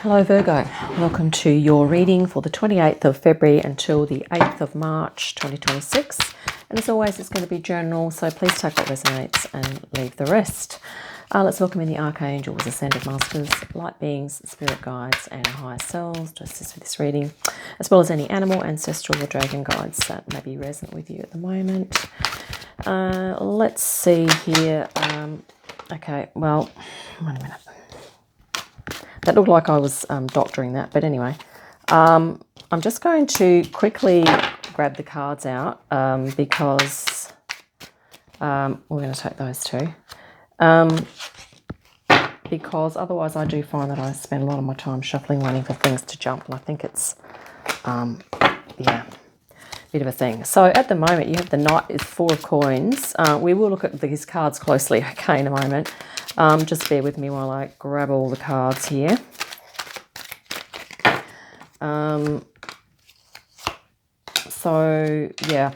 Hello Virgo, welcome to your reading for the 28th of February until the 8th of March 2026. And as always, it's going to be general, so please take what resonates and leave the rest. Let's welcome in the Archangels, Ascendant Masters, light beings, spirit guides and higher selves to assist with this reading, as well as any animal, ancestral or dragon guides that may be resonant with you at the moment. Let's see here. Okay, well, wait a minute. That looked like I was doctoring that, but anyway. I'm just going to quickly grab the cards out because we're going to take those two. Because otherwise I do find that I spend a lot of my time shuffling, waiting for things to jump, and I think it's, yeah, a bit of a thing. So at the moment you have the Knight is Four of Coins. We will look at these cards closely, okay, in a moment. Just bear with me while I grab all the cards here. So, yeah.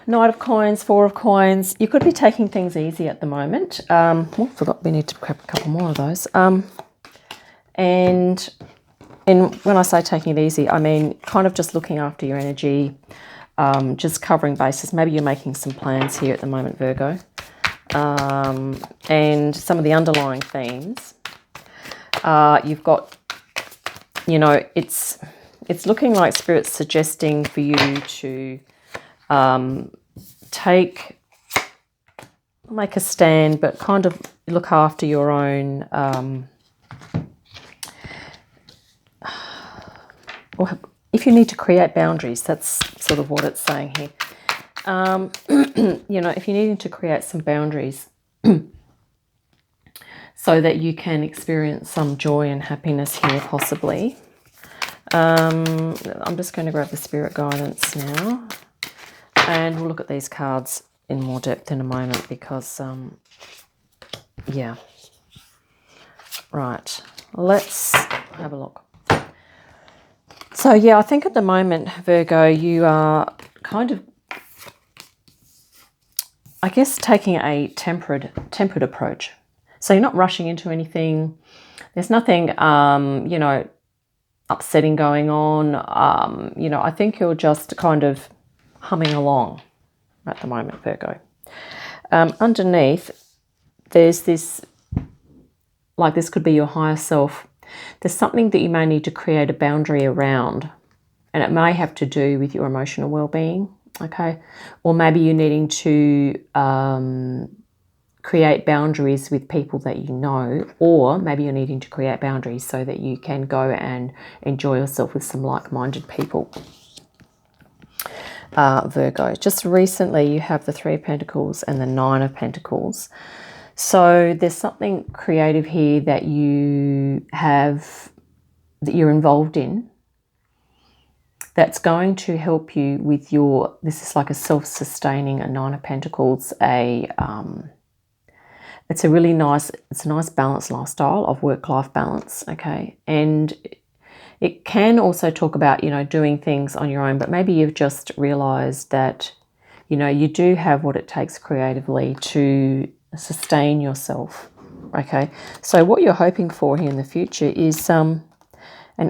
Knight of Coins, Four of Coins. You could be taking things easy at the moment. Forgot we need to grab a couple more of those. And when I say taking it easy, I mean kind of just looking after your energy, just covering bases. Maybe you're making some plans here at the moment, Virgo. And some of the underlying themes, you've got, you know, it's looking like Spirit's suggesting for you to make a stand, but kind of look after your own, or if you need to create boundaries, that's sort of what it's saying here. You know, if you're needing to create some boundaries so that you can experience some joy and happiness here, possibly. I'm just going to grab the spirit guidance now, and we'll look at these cards in more depth in a moment because, yeah. Right, let's have a look. So, yeah, I think at the moment, Virgo, you are kind of, I guess, taking a tempered approach. So you're not rushing into anything. There's nothing, you know, upsetting going on. You know, I think you're just kind of humming along at the moment, Virgo. Underneath, there's this, like this could be your higher self. There's something that you may need to create a boundary around, and it may have to do with your emotional well-being. Okay, or maybe you're needing to create boundaries with people that you know, or maybe you're needing to create boundaries so that you can go and enjoy yourself with some like-minded people. Virgo, just recently you have the Three of Pentacles and the Nine of Pentacles. So there's something creative here that you have, that you're involved in, that's going to help you with your, this is like a self-sustaining, a Nine of Pentacles, it's a really nice, it's a nice balanced lifestyle of work-life balance, okay? And it can also talk about, you know, doing things on your own, but maybe you've just realized that, you know, you do have what it takes creatively to sustain yourself, okay? So what you're hoping for here in the future is an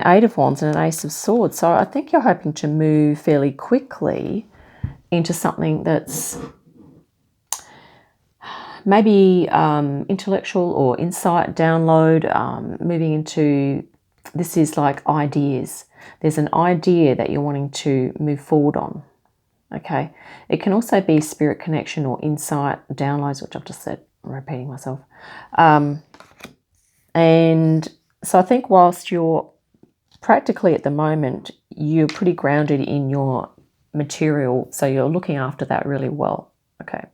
Eight of Wands and an Ace of Swords. So I think you're hoping to move fairly quickly into something that's maybe intellectual or insight, download, moving into, this is like ideas. There's an idea that you're wanting to move forward on, okay? It can also be spirit connection or insight, downloads, which I've just said, I'm repeating myself. And so I think whilst you're practically at the moment, you're pretty grounded in your material, so you're looking after that really well, okay?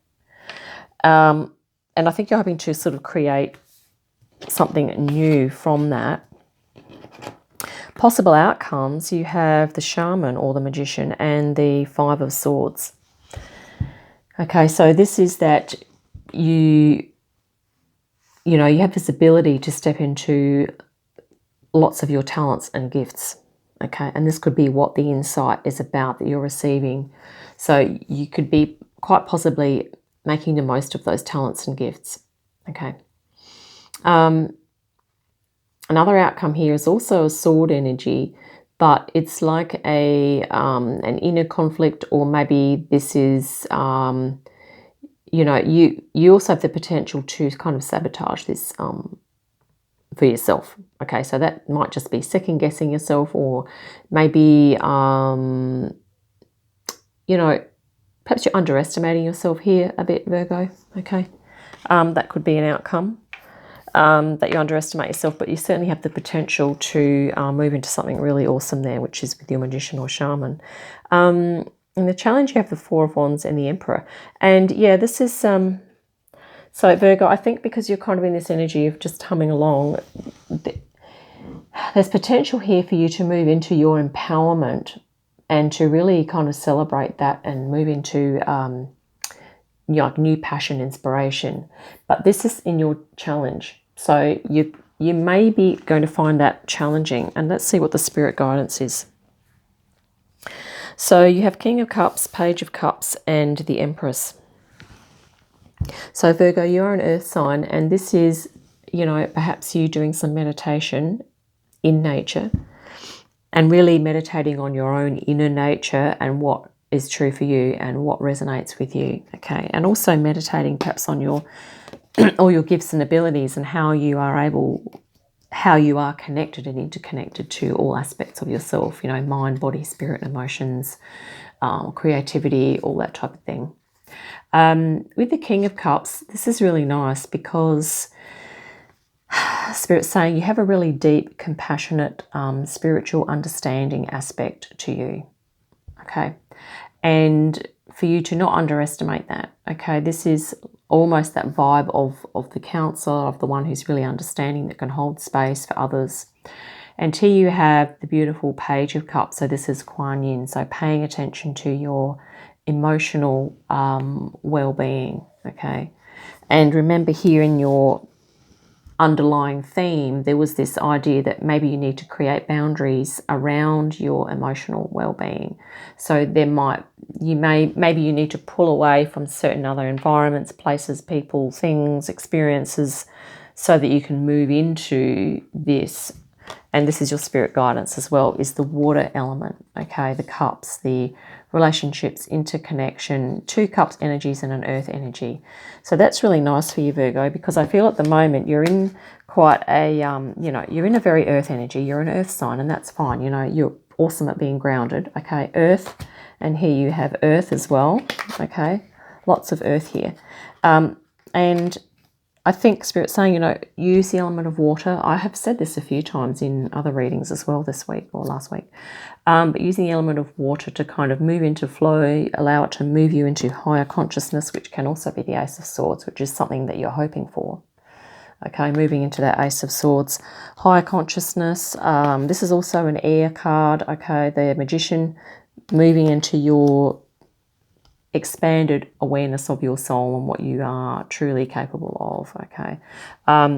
And I think you're hoping to sort of create something new from that. Possible outcomes, you have the Shaman or the Magician and the Five of Swords. Okay, so this is that you know, you have this ability to step into lots of your talents and gifts, okay? And this could be what the insight is about that you're receiving. So you could be quite possibly making the most of those talents and gifts, okay? Another outcome here is also a sword energy, but it's like an inner conflict, or maybe this is, you know, you also have the potential to kind of sabotage this for yourself. Okay, so that might just be second guessing yourself, or maybe, you know, perhaps you're underestimating yourself here a bit, Virgo. Okay, that could be an outcome. That you underestimate yourself, but you certainly have the potential to move into something really awesome there, which is with your magician or shaman. And the challenge, you have the Four of Wands and the Emperor. And yeah, this is, so Virgo, I think because you're kind of in this energy of just humming along, there's potential here for you to move into your empowerment and to really kind of celebrate that and move into like new passion, inspiration. But this is in your challenge. So you may be going to find that challenging. And let's see what the spirit guidance is. So you have King of Cups, Page of Cups, and the Empress. So Virgo, you are an earth sign, and this is, you know, perhaps you doing some meditation in nature and really meditating on your own inner nature and what is true for you and what resonates with you. Okay, and also meditating perhaps on your all your gifts and abilities and how you are connected and interconnected to all aspects of yourself, you know, mind, body, spirit, emotions, creativity, all that type of thing. With the King of Cups, this is really nice because Spirit's saying you have a really deep, compassionate, spiritual understanding aspect to you. Okay, and for you to not underestimate that. Okay, this is almost that vibe of the counselor, of the one who's really understanding, that can hold space for others. And here you have the beautiful Page of Cups. So this is Kuan Yin. So paying attention to your emotional well-being. Okay, and remember here in your underlying theme, there was this idea that maybe you need to create boundaries around your emotional well-being. So maybe you need to pull away from certain other environments, places, people, things, experiences, so that you can move into this. And this is your spirit guidance as well, is the water element. Okay, the cups, the relationships, interconnection, 2 cups energies and an earth energy. So that's really nice for you, Virgo, because I feel at the moment you're in quite a, you know, you're in a very earth energy. You're an earth sign, and that's fine. You know, you're awesome at being grounded. Okay, earth, and here you have earth as well. Okay, lots of earth here. And I think Spirit's saying, you know, use the element of water. I have said this a few times in other readings as well this week or last week. But using the element of water to kind of move into flow, allow it to move you into higher consciousness, which can also be the Ace of Swords, which is something that you're hoping for. Okay, moving into that Ace of Swords, higher consciousness. This is also an air card. Okay, the Magician, moving into your expanded awareness of your soul and what you are truly capable of. Okay,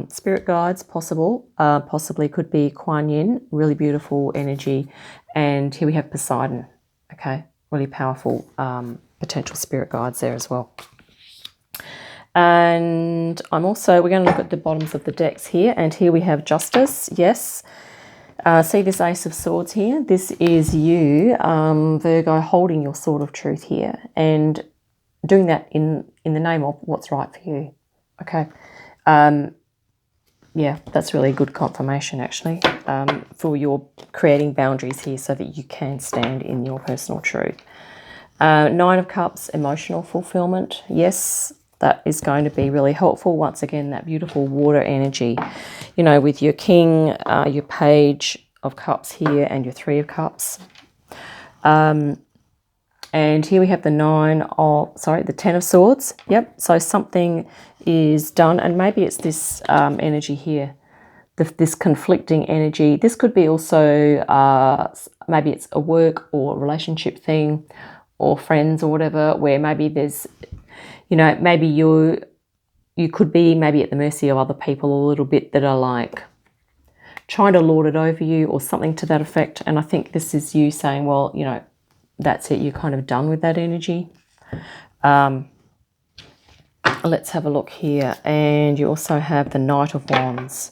spirit guides possibly could be Kuan Yin, really beautiful energy, and here we have Poseidon. Okay, really powerful potential spirit guides there as well. And we're going to look at the bottoms of the decks here, and here we have Justice. Yes. See this Ace of Swords here? This is you, Virgo, holding your sword of truth here and doing that in the name of what's right for you. Okay. Yeah, that's really good confirmation, actually, for your creating boundaries here so that you can stand in your personal truth. 9 of Cups, emotional fulfillment. Yes, that is going to be really helpful. Once again, that beautiful water energy, you know, with your King, your Page of Cups here, and your 3 of Cups. And here we have the 10 of Swords. Yep, so something is done, and maybe it's this energy here, this conflicting energy. This could be also, maybe it's a work or relationship thing or friends or whatever, where maybe there's, you know, maybe you could be maybe at the mercy of other people a little bit that are like trying to lord it over you or something to that effect. And I think this is you saying, well, you know, that's it. You're kind of done with that energy. Let's have a look here. And you also have the Knight of Wands.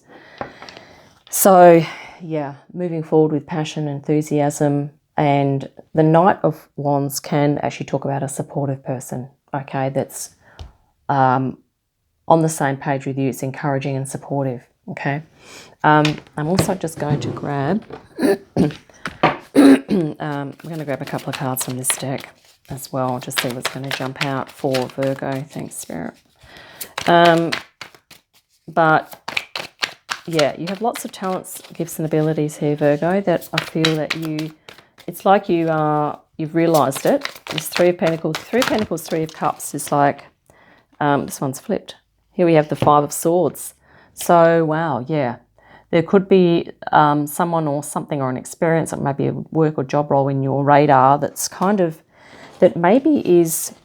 So, yeah, moving forward with passion, enthusiasm, and the Knight of Wands can actually talk about a supportive person, okay, that's on the same page with you. It's encouraging and supportive, okay. I'm also just going to grab, I'm going to grab a couple of cards from this deck as well, just see what's going to jump out for Virgo. Thanks, Spirit. But yeah, you have lots of talents, gifts and abilities here, Virgo, that I feel that it's like you've realised it. This Three of Pentacles, Three of Cups is like, this one's flipped. Here we have the Five of Swords. So, wow, yeah. There could be someone or something or an experience, or maybe a work or job role in your radar that's kind of, that maybe is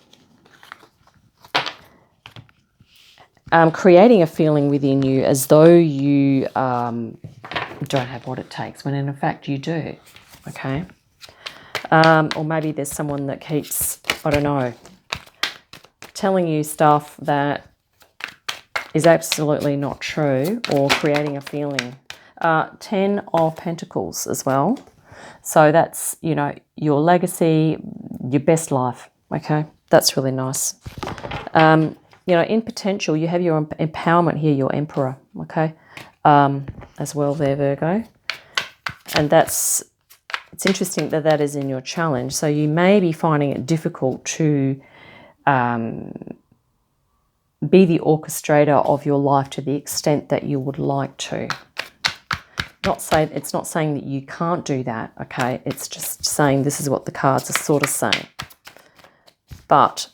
creating a feeling within you as though you don't have what it takes, when in fact you do, okay? Or maybe there's someone that keeps, I don't know, telling you stuff that is absolutely not true, or creating a feeling. 10 of Pentacles as well. So that's, you know, your legacy, your best life, okay? That's really nice. You know, in potential, you have your empowerment here, your Emperor, okay, as well there, Virgo. And it's interesting that that is in your challenge. So you may be finding it difficult to be the orchestrator of your life to the extent that you would like to. It's not saying that you can't do that, okay? It's just saying this is what the cards are sort of saying. But,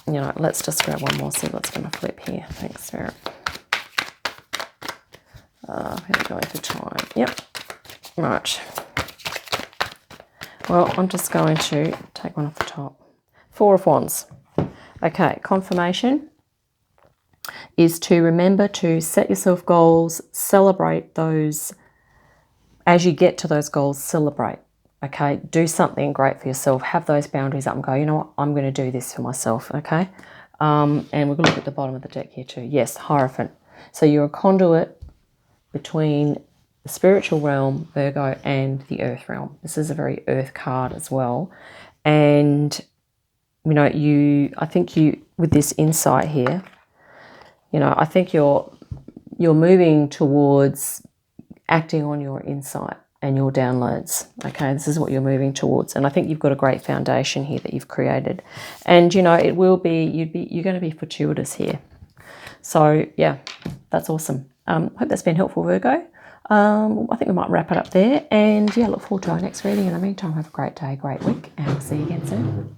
you know, let's just grab one more, see what's going to flip here. Thanks, Spirit. Here we go for time. Yep. Right. Well, I'm just going to take one off the top. Four of Wands. Okay, confirmation is to remember to set yourself goals, celebrate those. As you get to those goals, celebrate. Okay, do something great for yourself. Have those boundaries up and go, you know what, I'm going to do this for myself, okay? And we're going to look at the bottom of the deck here too. Yes, Hierophant. So you're a conduit between the spiritual realm, Virgo, and the earth realm. This is a very earth card as well. And, you know, I think with this insight here, you know, I think you're moving towards acting on your insight and your downloads. Okay, this is what you're moving towards, and I think you've got a great foundation here that you've created. And you know, it will be you're going to be fortuitous here. So yeah, that's awesome. Hope that's been helpful, Virgo. I think we might wrap it up there, and yeah, look forward to our next reading. In the meantime, have a great day, great week, and we'll see you again soon.